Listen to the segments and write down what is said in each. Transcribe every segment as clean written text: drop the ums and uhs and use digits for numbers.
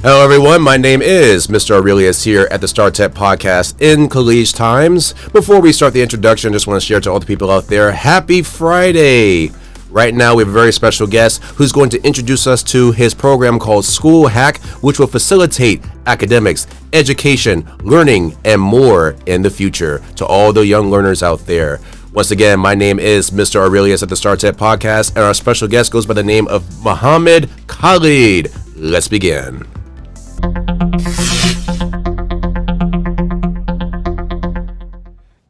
Hello, everyone. My name is Mr. Aurelius here at the Startech Podcast in Khaleej times. Before we start the introduction, I just want to share to all the people out there, happy Friday. Right now, we have a very special guest who's going to introduce us to his program called School Hack, which will facilitate academics, education, learning, and more in the future to all the young learners out there. Once again, my name is Mr. Aurelius at the Startech Podcast, and our special guest goes by the name of Mohammad Khalid. Let's begin.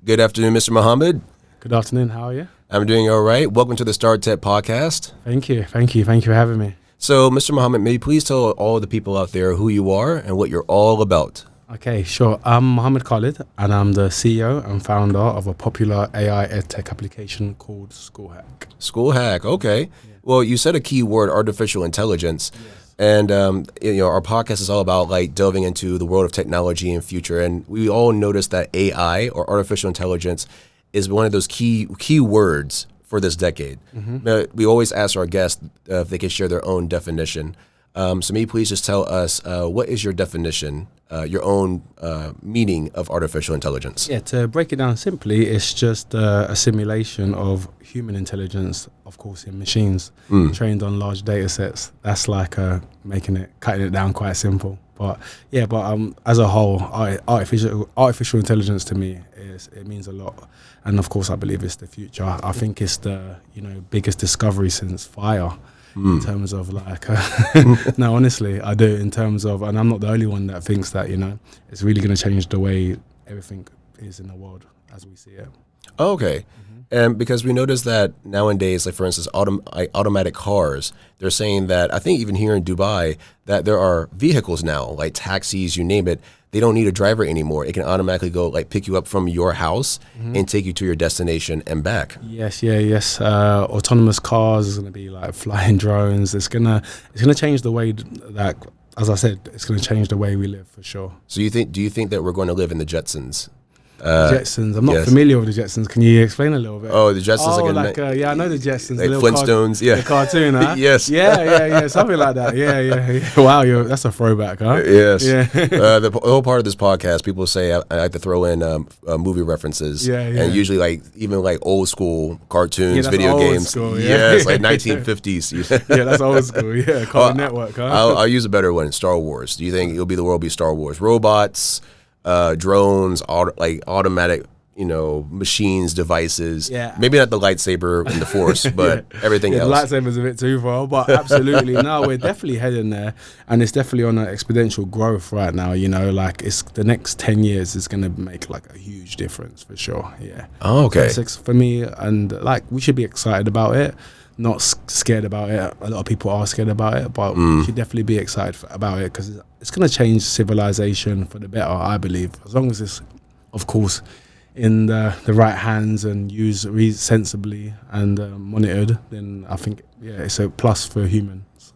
Good afternoon, Mr. Mohammad. Good afternoon. How are you? I'm doing all right. Welcome to the Startech Podcast. Thank you for having me. So, Mr. Mohammad, may you please tell all the people out there who you are and what you're all about? Okay, sure. I'm Mohammad Khalid, and I'm the CEO and founder of a popular AI edtech application called School Hack. School Hack, okay. Yeah. Well, you said a key word, artificial intelligence. Yes. And, our podcast is all about like delving into the world of technology and future. And we all notice that AI or artificial intelligence is one of those key words for this decade. Mm-hmm. We always ask our guests if they can share their own definition. So maybe please just tell us, what is your definition, your own meaning of artificial intelligence? Yeah, to break it down simply, it's just a simulation of human intelligence, of course, in machines trained on large data sets. That's like cutting it down quite simple. But as a whole, artificial intelligence to me it means a lot, and of course I believe it's the future. I think it's the biggest discovery since fire. In terms of no, honestly, I do. In terms of, and I'm not the only one that thinks that it's really going to change the way everything is in the world as we see it. Oh, okay. And because we notice that nowadays, like for instance, automatic cars, they're saying that, I think even here in Dubai, that there are vehicles now, like taxis, you name it, they don't need a driver anymore. It can automatically go pick you up from your house and take you to your destination and back. Yes. Autonomous cars is going to be like flying drones. It's gonna change the way that, as I said, it's going to change the way we live for sure. So do you think that we're going to live in the Jetsons? Jetsons. I'm not familiar with the Jetsons. Can you explain a little bit? Oh, the Jetsons. Yeah, I know the Jetsons. Like Flintstones. The cartoon, huh? Yes. Yeah, something like that. Yeah. Wow, that's a throwback, huh? Yes. Yeah. The whole part of this podcast, people say I like to throw in movie references. Yeah. And usually even old school cartoons, video old games. School, Yes, like 1950s. Yeah, that's old school. Yeah, Cartoon Network, huh? I'll use a better one. Star Wars. Do you think the world will be Star Wars? Robots, drones, automatic, machines, devices. Yeah. Maybe not the lightsaber and the Force, but everything else. The lightsaber's a bit too far, but absolutely. No, we're definitely heading there, and it's definitely on an exponential growth right now. It's the next 10 years is going to make a huge difference for sure. Yeah. Oh, okay. For me, and we should be excited about it. Not scared about it. A lot of people are scared about it, but we should definitely be excited about it because it's going to change civilization for the better, I believe. As long as it's, of course, in the right hands and used sensibly and monitored, then I think, it's a plus for humans.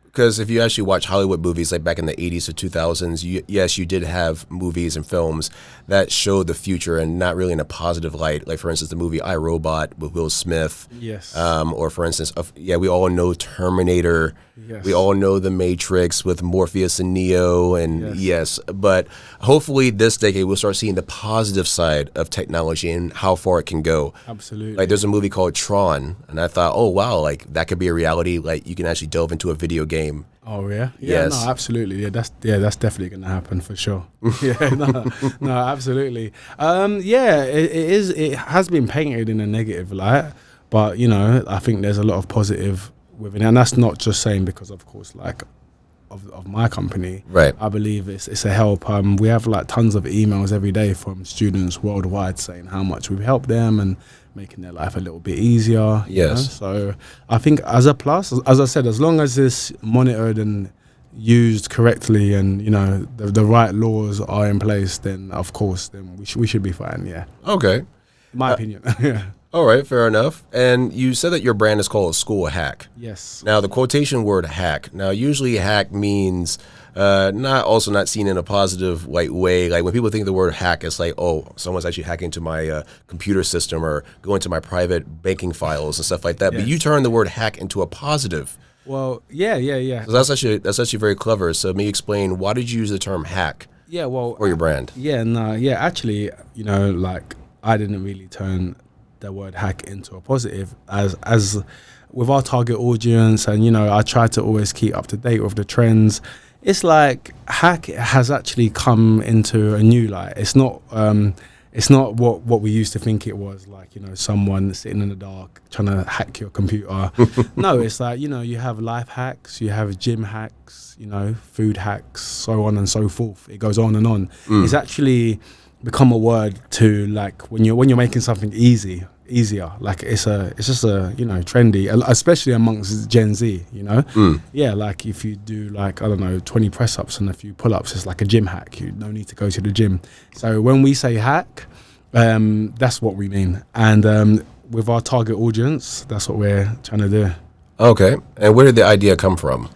Because if you actually watch Hollywood movies like back in the 80s or 2000s, you did have movies and films that showed the future and not really in a positive light. Like, for instance, the movie I, Robot with Will Smith. Yes. Or, for instance, we all know Terminator. Yes. We all know The Matrix with Morpheus and Neo. And yes, but hopefully this decade we'll start seeing the positive side of technology and how far it can go. Absolutely. Like, there's a movie called Tron, and I thought, oh, wow, that could be a reality. Like, you can actually delve into a video game. Oh yeah, yes. No, absolutely. Yeah, that's definitely going to happen for sure. No, absolutely. It is. It has been painted in a negative light, but I think there's a lot of positive within it, and that's not just saying because, of course, of my company. Right. I believe it's a help. We have tons of emails every day from students worldwide saying how much we've helped them and making their life a little bit easier. Yes. So I think as a plus, as I said, as long as it's monitored and used correctly and the right laws are in place, then of course we should be fine. Yeah. Okay. In my opinion. Yeah. All right, fair enough. And you said that your brand is called School Hack. Yes. Now, the quotation word hack. Now, usually hack means not seen in a positive way. Like when people think the word hack, it's like, oh, someone's actually hacking into my computer system or going to my private banking files and stuff like that. Yes. But you turn the word hack into a positive Well, yeah. So that's actually very clever. So may you explain, why did you use the term hack Yeah, well, for your brand? Actually, like I didn't really turn the word hack into a positive as with our target audience, and I try to always keep up to date with the trends. It's like hack has actually come into a new light. It's not what we used to think it was, like someone sitting in the dark trying to hack your computer. No, it's like you have life hacks, you have gym hacks, food hacks, so on and so forth. It goes on and on. It's actually become a word to, like, when you're making something easier. Like it's just a trendy, especially amongst Gen Z. Yeah, like if you do, like, I don't know, 20 press ups and a few pull ups, it's like a gym hack. You no need to go to the gym. So when we say hack, that's what we mean. And with our target audience, that's what we're trying to do. Okay. And where did the idea come from?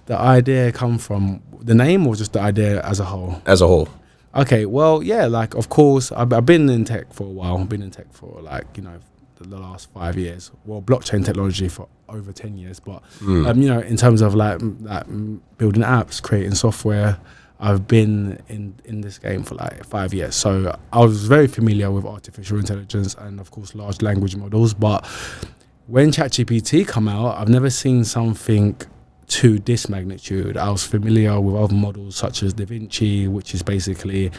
The idea come from the name, or just the idea as a whole? As a whole. Okay, well, yeah, like, of course, I've been in tech for a while. I've been in tech for, like, the last 5 years. Well, blockchain technology for over 10 years. But, in terms of, like building apps, creating software, I've been in this game for, like, 5 years. So I was very familiar with artificial intelligence and, of course, large language models. But when ChatGPT come out, I've never seen something to this magnitude. I was familiar with other models such as Da Vinci, which is basically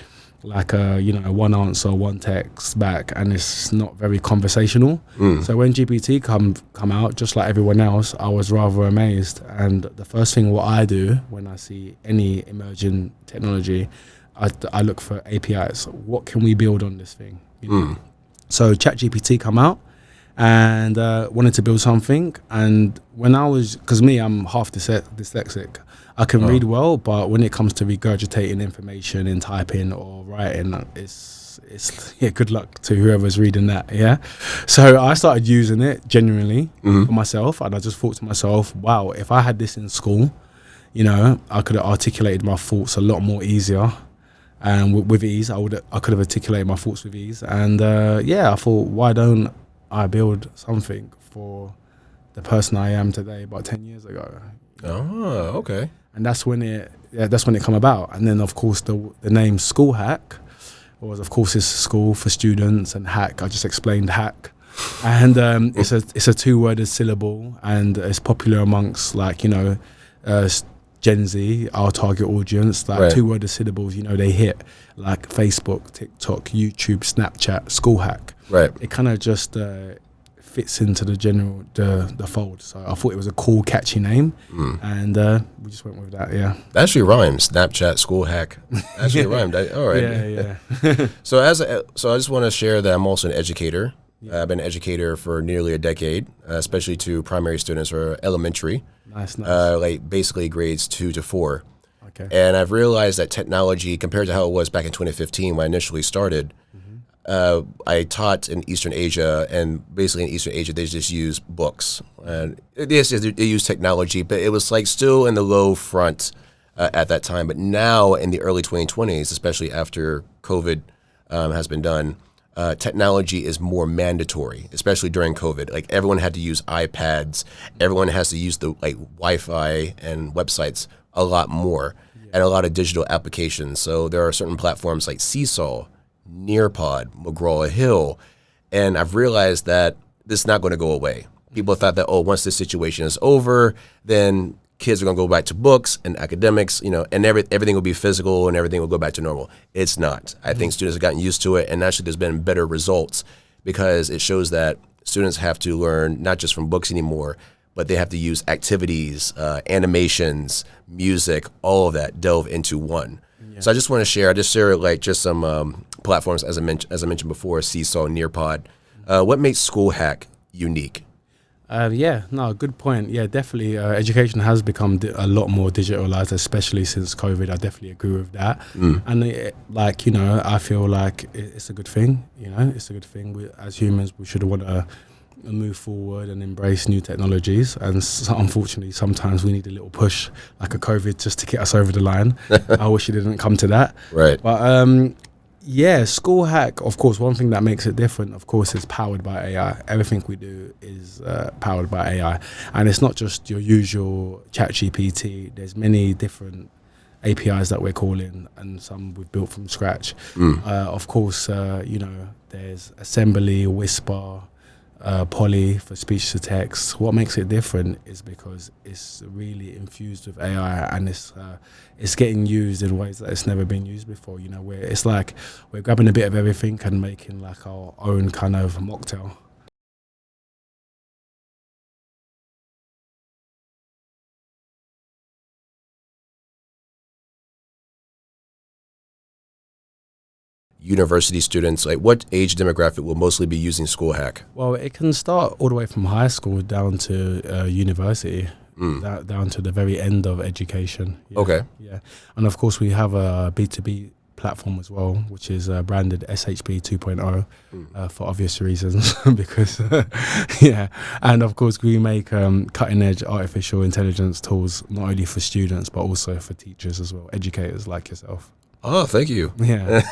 like a one answer, one text back, and it's not very conversational. So when GPT come out, just like everyone else, I was rather amazed. And the first thing what I do when I see any emerging technology, I look for APIs. What can we build on this thing? So ChatGPT come out, and wanted to build something. And when because I'm half dyslexic, I can read well, but when it comes to regurgitating information in typing or writing, it's good luck to whoever's reading that. So I started using it genuinely for myself, and I just thought to myself, wow, if I had this in school, I could have articulated my thoughts a lot more easier. And with ease, I could have articulated my thoughts with ease. And I thought, why don't I build something for the person I am today about 10 years ago. Oh, okay. And that's when it come about. And then, of course, the name School Hack was, of course, it's school for students, and hack, I just explained hack. And it's a two-worded syllable, and it's popular amongst, like, Gen Z, our target audience, like, right. Two-worded syllables, they hit, like Facebook, TikTok, YouTube, Snapchat, School Hack. Right. It kind of just fits into the general, the fold. So I thought it was a cool, catchy name, and we just went with that, yeah. That actually rhymes, Snapchat, School Hack. Actually rhymed. All right. Yeah. So I just want to share that I'm also an educator. Yeah. I've been an educator for nearly a decade, especially to primary students or elementary. Nice. Like basically grades 2 to 4. Okay. And I've realized that technology, compared to how it was back in 2015 when I initially started, I taught in Eastern Asia, and basically in Eastern Asia, they just use books. And yes, they use technology, but it was like still in the low front at that time. But now in the early 2020s, especially after COVID has been done, technology is more mandatory, especially during COVID. Like everyone had to use iPads, everyone has to use the Wi-Fi and websites a lot more, and a lot of digital applications. So there are certain platforms like Seesaw, Nearpod, McGraw-Hill, and I've realized that this is not going to go away. People thought that, once this situation is over, then kids are going to go back to books and academics, and everything will be physical and everything will go back to normal. It's not. I think students have gotten used to it, and actually there's been better results because it shows that students have to learn not just from books anymore, but they have to use activities, animations, music, all of that delve into one. Yeah. So I just want to share just some platforms, as I mentioned before, Seesaw, Nearpod. What makes School Hack unique? Good point. Yeah, definitely. Education has become a lot more digitalized, especially since COVID. I definitely agree with that. And I feel like it's a good thing. It's a good thing. As humans, we should want to move forward and embrace new technologies. And unfortunately, sometimes we need a little push, like a COVID, just to get us over the line. I wish it didn't come to that. Right. But Yeah, School Hack, of course, one thing that makes it different, of course, is powered by AI. Everything we do is powered by AI. And it's not just your usual ChatGPT. There's many different APIs that we're calling, and some we've built from scratch. Of course, there's Assembly, Whisper, Poly for speech to text. What makes it different is because it's really infused with AI, and it's getting used in ways that it's never been used before. Where it's like we're grabbing a bit of everything and making like our own kind of mocktail. University students, like what age demographic will mostly be using School Hack? Well, it can start all the way from high school down to university, down to the very end of education. Yeah, Okay. Yeah. And of course, we have a B2B platform as well, which is branded SHP 2.0 for obvious reasons, because, yeah. And of course, we make cutting edge artificial intelligence tools, not only for students, but also for teachers as well, educators like yourself. Oh, thank you. Yeah.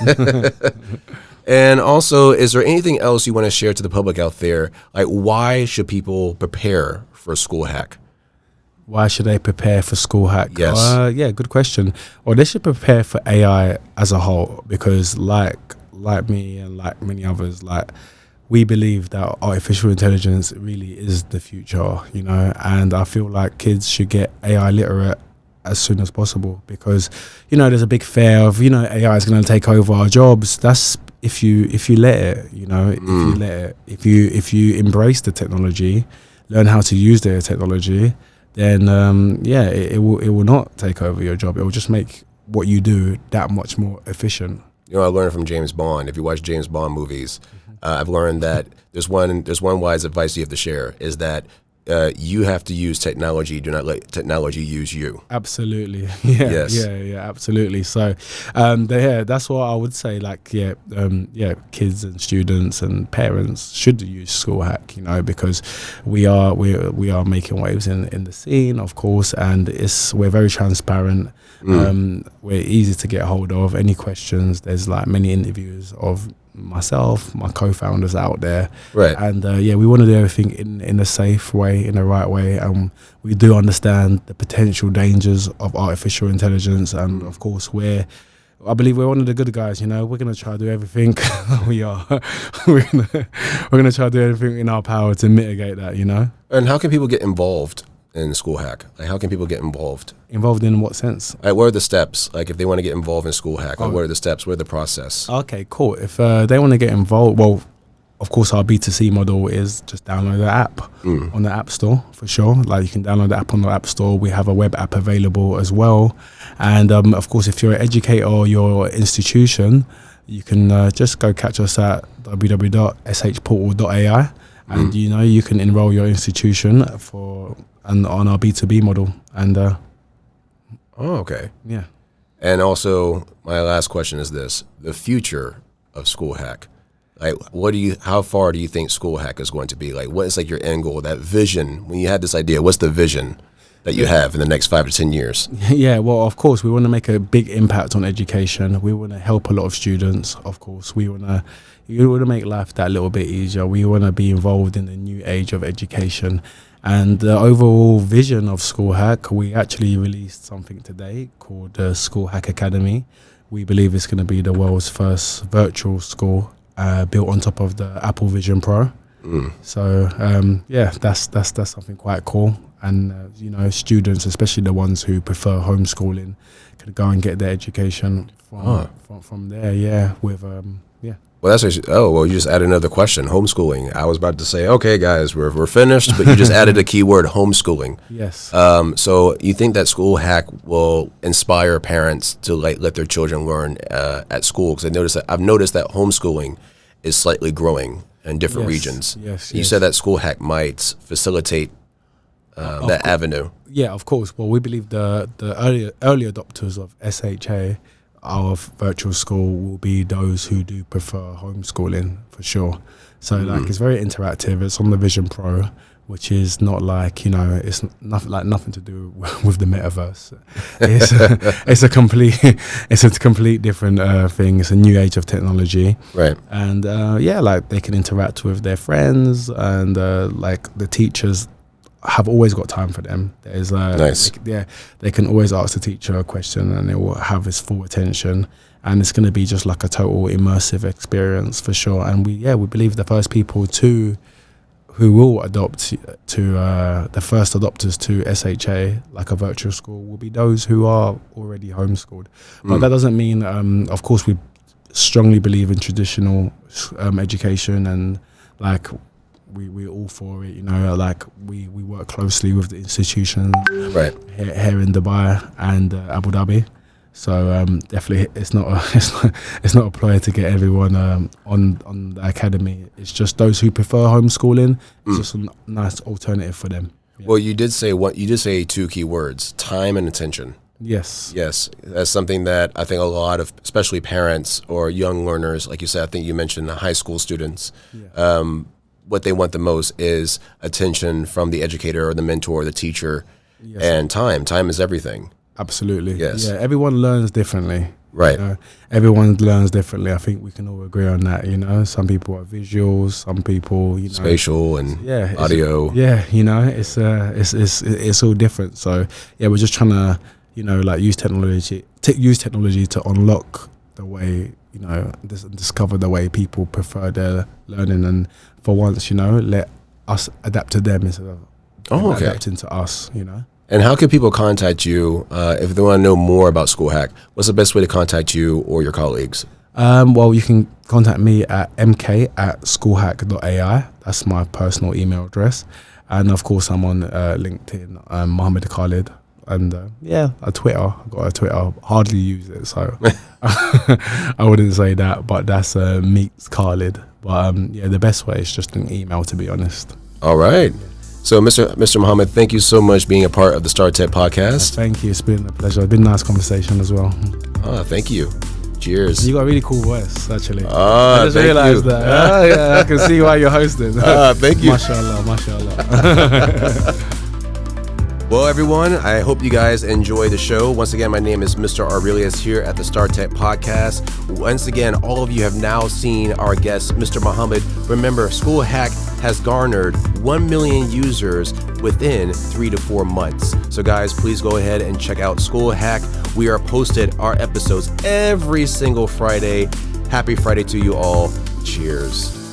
And also, is there anything else you want to share to the public out there? Like, why should people prepare for School Hack? Why should they prepare for School Hack? Yes. Yeah, good question. Well, they should prepare for AI as a whole, because like me and like many others, like we believe that artificial intelligence really is the future, and I feel like kids should get AI literate as soon as possible, because there's a big fear of AI is going to take over our jobs. That's if you let it, if you embrace the technology, learn how to use the technology, then it will not take over your job. It will just make what you do that much more efficient. I learned from James Bond. If you watch James Bond movies, I've learned that there's one wise advice you have to share, is that you have to use technology. Do not let technology use you. Absolutely. Yeah. Yes. Yeah. Absolutely. So, that's what I would say. Like, kids and students and parents should use School Hack. Because we are making waves in the scene, of course, and we're very transparent. We're easy to get hold of. Any questions? There's like many interviews of myself, my co-founders out there, right? And we want to do everything in a safe way, in the right way, and we do understand the potential dangers of artificial intelligence, and of course I believe we're one of the good guys. We're gonna try to do everything we are. we're gonna try to do everything in our power to mitigate that. And how can people get involved in School Hack? Like, how can people get involved? Involved in what sense? Like, what are the steps? Like, if they want to get involved in School Hack, what are the steps? What are the process? Okay, cool. If they want to get involved, well, of course, our B2C model is just download the app on the App Store, for sure. Like, you can download the app on the App Store. We have a web app available as well. And, of course, if you're an educator or your institution, you can just go catch us at www.shportal.ai. And, you can enroll your institution on our B2B model. And okay. Yeah. And also, my last question is this: the future of School Hack. Like, how far do you think School Hack is going to be? Like, what is like your end goal, that vision? When you had this idea, what's the vision that you have in the next 5 to 10 years? Yeah, well, of course, we want to make a big impact on education. We want to help a lot of students, of course. We want to make life that little bit easier. We want to be involved in the new age of education. And the overall vision of School Hack, we actually released something today called the School Hack Academy. We believe it's going to be the world's first virtual school built on top of the Apple Vision Pro. So, that's something quite cool. And, students, especially the ones who prefer homeschooling, can go and get their education from there, Well, that's actually, you just added another question, homeschooling. I was about to say, okay, guys, we're finished, but you just added a keyword, homeschooling. Yes. So you think that School Hack will inspire parents to let their children learn at school? Because I've noticed that homeschooling is slightly growing in different regions. Yes. You said that School Hack might facilitate that avenue. Yeah, of course. Well, we believe the early adopters of SHA, our virtual school, will be those who do prefer homeschooling, for sure. So it's very interactive. It's on the Vision Pro. which is not like, it's nothing to do with the metaverse. It's a complete different thing. It's a new age of technology, right? And like they can interact with their friends, and like the teachers have always got time for them. There's nice. They can always ask the teacher a question, and they will have his full attention. And it's going to be just like a total immersive experience for sure. And we believe the first people who will adopt to the first adopters to SHA, like a virtual school, will be those who are already homeschooled. But that doesn't mean, of course, we strongly believe in traditional education, and like we're all for it. Like we work closely with the institutions right here in Dubai and Abu Dhabi. So definitely, it's not a ploy to get everyone on the academy. It's just those who prefer homeschooling. It's just a nice alternative for them. Yeah. Well, you did say two key words: time and attention. Yes. That's something that I think a lot of, especially parents or young learners, like you said, I think you mentioned the high school students. Yeah. What they want the most is attention from the educator or the mentor or the teacher, yes. And time. Time is everything. Absolutely. Yes. Yeah, everyone learns differently. Right. Everyone learns differently. I think we can all agree on that, Some people are visuals, some people, spatial and audio. It's all different. So, we're just trying to, like use technology to unlock the way, discover the way people prefer their learning, and for once, let us adapt to them instead of adapting to us, And how can people contact you if they want to know more about School Hack? What's the best way to contact you or your colleagues? Well, you can contact me at mk@schoolhack.ai. That's my personal email address. And of course, I'm on LinkedIn, Mohammad Khalid. And Twitter. I've got a Twitter. Hardly use it, so I wouldn't say that. But that's Meets Khalid. But the best way is just an email, to be honest. All right. So, Mr. Mohammad, thank you so much for being a part of the Startech Podcast. Thank you. It's been a pleasure. It's been a nice conversation as well. Thank you. Cheers. You got a really cool voice, actually. I just realized that. I can see why you're hosting. Thank you. Mashallah. Well, everyone, I hope you guys enjoy the show. Once again, my name is Mr. Aurelius here at the Startech Podcast. Once again, all of you have now seen our guest, Mr. Mohammad. Remember, School Hack has garnered 1 million users within 3 to 4 months. So guys, please go ahead and check out School Hack. We are posted our episodes every single Friday. Happy Friday to you all. Cheers.